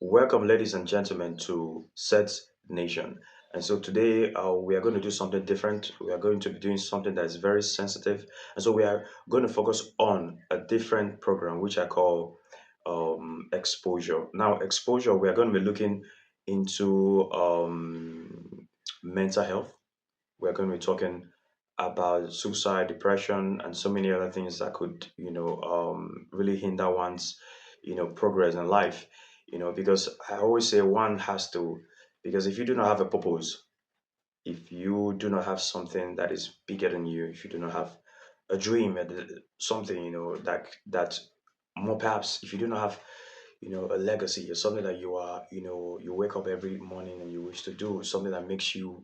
Welcome, ladies and gentlemen, to Set Nation. And so today we are going to do something different. We are going to be doing something that is very sensitive. And so we are going to focus on a different program, which I call exposure. Now, exposure, we are going to be looking into mental health. We're going to be talking about suicide, depression, and so many other things that could, really hinder one's, progress in life. Because I always say one has to, because if you do not have a purpose, if you do not have something that is bigger than you, if you do not have a dream, something, that more perhaps, if you do not have a legacy or something that you are, you wake up every morning and you wish to do something that makes you,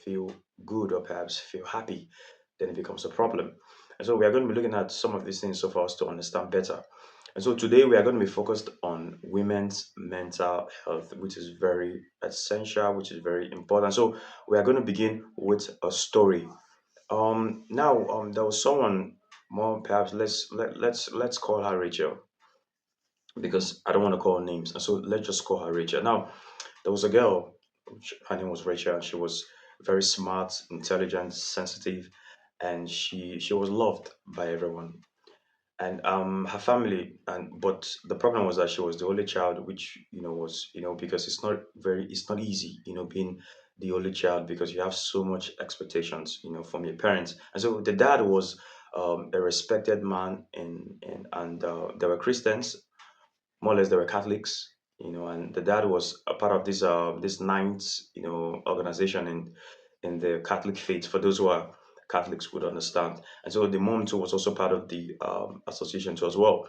feel good or perhaps feel happy, then it becomes a problem. And so we are going to be looking at some of these things so for us to understand better. And so today we are going to be focused on women's mental health, which is very essential, which is very important. So we are going to begin with a story. Now there was someone more perhaps let's call her Rachel because I don't want to call names. And so let's just call her Rachel. Now, there was a girl, her name was Rachel, and she was very smart, intelligent, sensitive, and she was loved by everyone. And her family, and but the problem was that she was the only child, which was because it's not easy, being the only child because you have so much expectations, from your parents. And so the dad was a respected man, and they were Christians, more or less they were Catholics, and the dad was a part of this ninth, organization in the Catholic faith. For those who are Catholics would understand, and so the mom too was also part of the association too as well.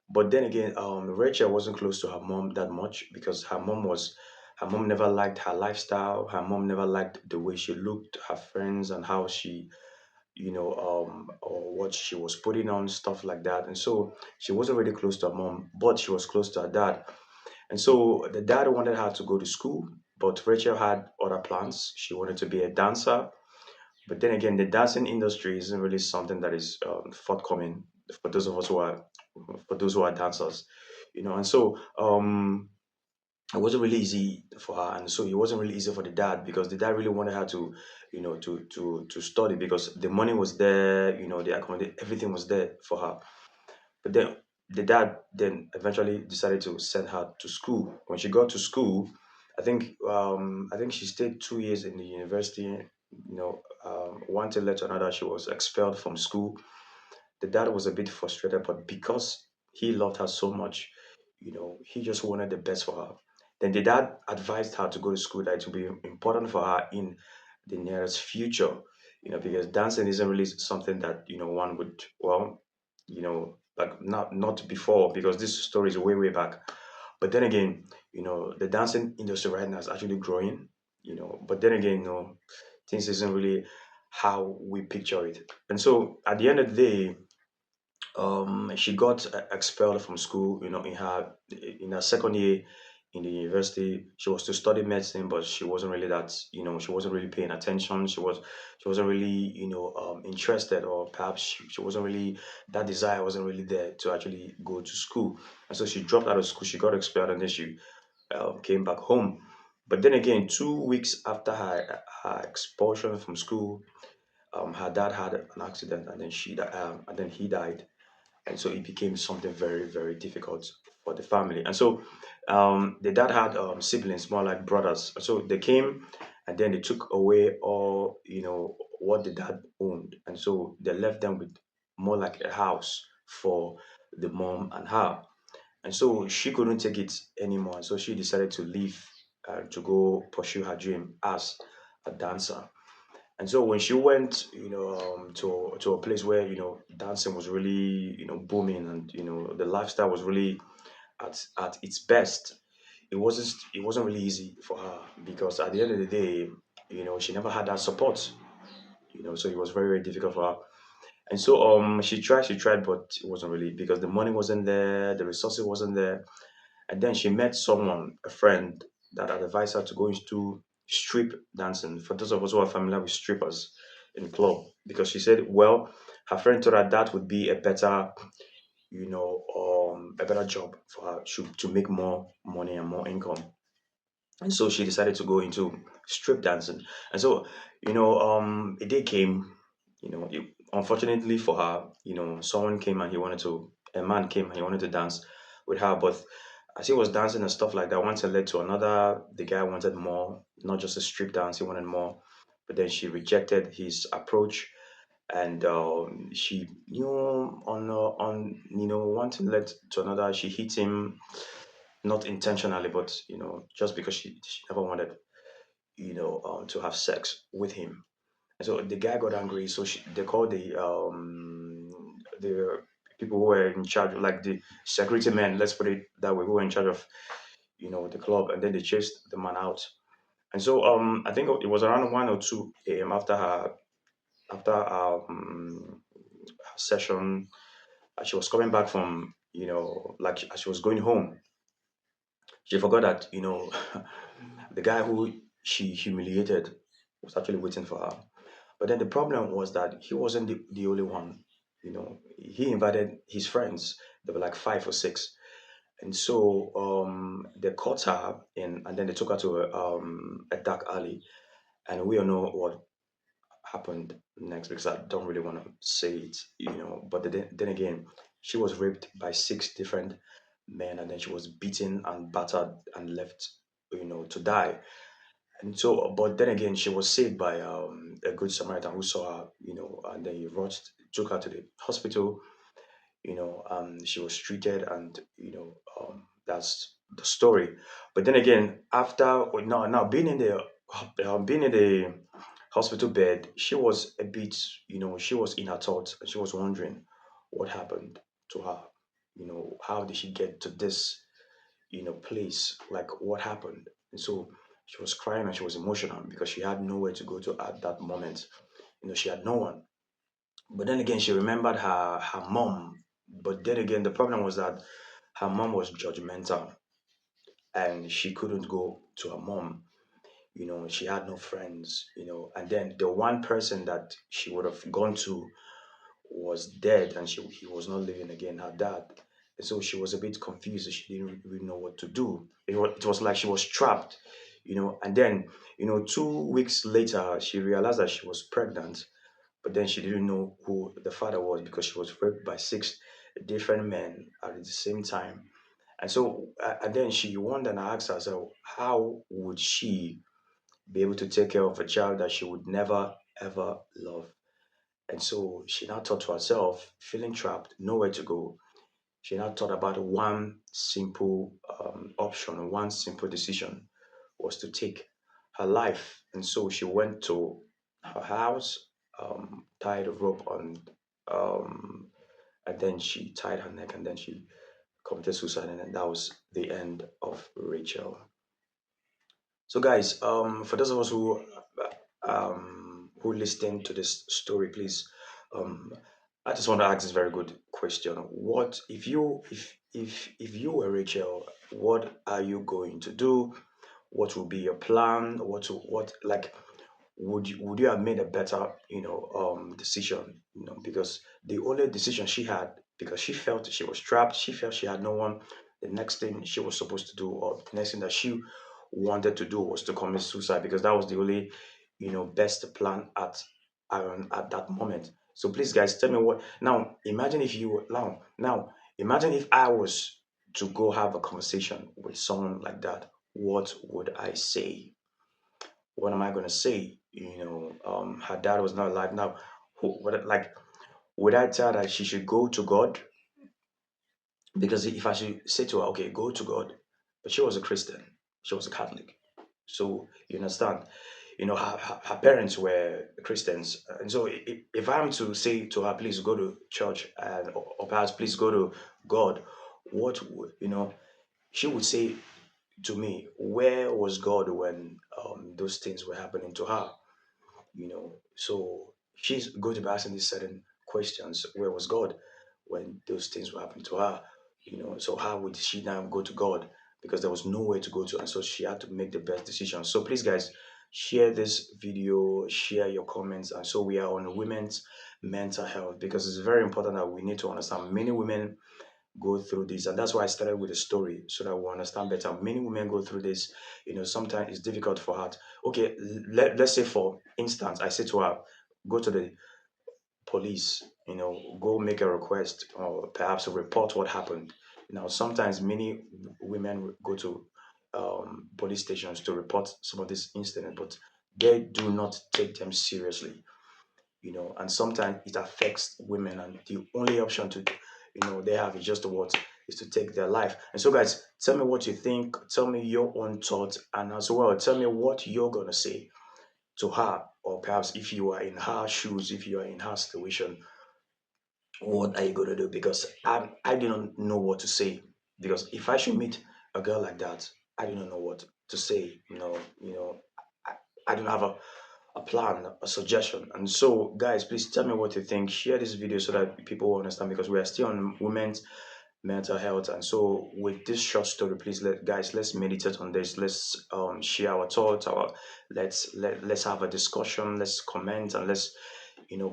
But then again, Rachel wasn't close to her mom that much because her mom never liked her lifestyle. Her mom never liked the way she looked, her friends, and how she or what she was putting on, stuff like that. And so she wasn't really close to her mom, but she was close to her dad. And so the dad wanted her to go to school, but Rachel had other plans. She wanted to be a dancer. But then again, the dancing industry isn't really something that is forthcoming for those of us who are for those who are dancers, And so it wasn't really easy for her, and so it wasn't really easy for the dad because the dad really wanted her to to study because the money was there, the accommodation, everything was there for her. But then the dad then eventually decided to send her to school. When she got to school, I think she stayed 2 years in the university. One thing led to another. She was expelled from school. The dad was a bit frustrated, but because he loved her so much, he just wanted the best for her. Then the dad advised her to go to school, that it would be important for her in the nearest future, because dancing isn't really something that, one would, well, like not before, because this story is way, way back. But then again, the dancing industry right now is actually growing, but then again, things isn't really how we picture it. And so at the end of the day, she got expelled from school. In her second year in the university, she was to study medicine, but she wasn't really that. She wasn't really paying attention. She wasn't really interested, or perhaps she wasn't really, that desire wasn't really there to actually go to school. And so she dropped out of school. She got expelled, and then she came back home. But then again, 2 weeks after her expulsion from school, her dad had an accident, and then and then he died. And so it became something very, very difficult for the family. And so the dad had siblings, more like brothers. So they came, and then they took away all, what the dad owned. And so they left them with more like a house for the mom and her. And so she couldn't take it anymore. So she decided to leave, to go pursue her dream as a dancer. And so when she went, to a place where dancing was really booming, and the lifestyle was really at its best, it wasn't really easy for her because at the end of the day, she never had that support. So it was very, very difficult for her. And so she tried, but it wasn't really because the money wasn't there, the resources wasn't there. And then she met someone, a friend, that had advised her to go into strip dancing. For those of us who are familiar with strippers in club, because she said, well, her friend told her that would be a better, a better job for her to make more money and more income. And so she decided to go into strip dancing. And so, a day came, unfortunately for her, someone came and a man came and he wanted to dance with her. But as he was dancing and stuff like that, one thing led to another. The guy wanted more, not just a strip dance, he wanted more. But then she rejected his approach, and she, one thing led to another. She hit him, not intentionally, but just because she never wanted, to have sex with him. And so the guy got angry. So they called the people who were in charge, like the security men, let's put it that way, who were in charge of the club, and then they chased the man out. And so I think it was around 1 or 2 a.m. after her session. She was coming back from, like as she was going home. She forgot that, the guy who she humiliated was actually waiting for her. But then the problem was that he wasn't the only one. He invited his friends. There were like 5 or 6. And so they caught her in, and then they took her to a dark alley. And we all know what happened next because I don't really want to say it, But then again, she was raped by 6 different men, and then she was beaten and battered and left, to die. And so, but then again, she was saved by a good Samaritan who saw her, and then he rushed, took her to the hospital. She was treated, and that's the story. But then again, after now being in the hospital bed, she was a bit, she was in her thoughts, and she was wondering what happened to her. How did she get to this, place? Like what happened? And so she was crying and she was emotional because she had nowhere to go to at that moment. She had no one. But then again, she remembered her mom. But then again, the problem was that her mom was judgmental and she couldn't go to her mom. She had no friends, and then the one person that she would have gone to was dead and he was not living again, her dad. And so she was a bit confused. She didn't really know what to do. It was like she was trapped, and then, 2 weeks later, she realized that she was pregnant, but then she didn't know who the father was because she was raped by 6 different men at the same time. And so, and then she wondered and asked herself, how would she be able to take care of a child that she would never ever love? And so she now thought to herself, feeling trapped, nowhere to go. She now thought about one simple option, one simple decision was to take her life. And so she went to her house, tied a rope on, um, and then she tied her neck, and then she committed suicide. And then that was the end of Rachel. So, guys, for those of us who listen to this story, please, um, I just want to ask this very good question. What if you were Rachel? What are you going to do? What will be your plan? What like would you have made a better decision? Because the only decision she had, because she felt she was trapped, she felt she had no one. The next thing she was supposed to do, or the next thing that she wanted to do, was to commit suicide because that was the only best plan at that moment. So please, guys, tell me what now. Imagine if you now imagine if I was to go have a conversation with someone like that. What would I say? What am I gonna say? Her dad was not alive. Now, like, would I tell her that she should go to God? Because if I should say to her, okay, go to God, but she was a Christian, she was a Catholic, so you understand. Her parents were Christians, and so if I'm to say to her, please go to church, and or perhaps please go to God, what would she would say to me, where was God when those things were happening to her? So she's going to be asking these certain questions. Where was God when those things were happening to her? So how would she now go to God? Because there was nowhere to go to, and so she had to make the best decision. So please, guys, share this video, share your comments, and so we are on women's mental health because it's very important that we need to understand many women. go through this. And that's why I started with a story so that we understand better. Many women go through this, sometimes it's difficult for her. Okay, let's say for instance, I say to her, go to the police, go make a request or perhaps report what happened. Sometimes many women go to police stations to report some of these incidents, but they do not take them seriously, and sometimes it affects women, and the only option to, they have is just what is to take their life. And so, guys, tell me what you think. Tell me your own thoughts, and as well, tell me what you're gonna say to her, or perhaps if you are in her shoes, if you are in her situation, what are you gonna do? Because I do not know what to say. Because if I should meet a girl like that, I do not know what to say. I, I don't have a plan, a suggestion. And so, guys, please tell me what you think. Share this video so that people will understand, because we are still on women's mental health. And so, with this short story, please, let's meditate on this. Let's share our thoughts. Let's have a discussion. Let's comment, and let's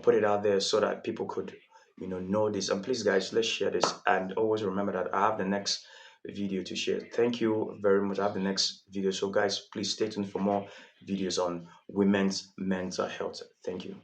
put it out there so that people could know this. And please, guys, let's share this. And always remember that I have the next video to share. Thank you very much. I have the next video. So, guys, please stay tuned for more videos on women's mental health. Thank you.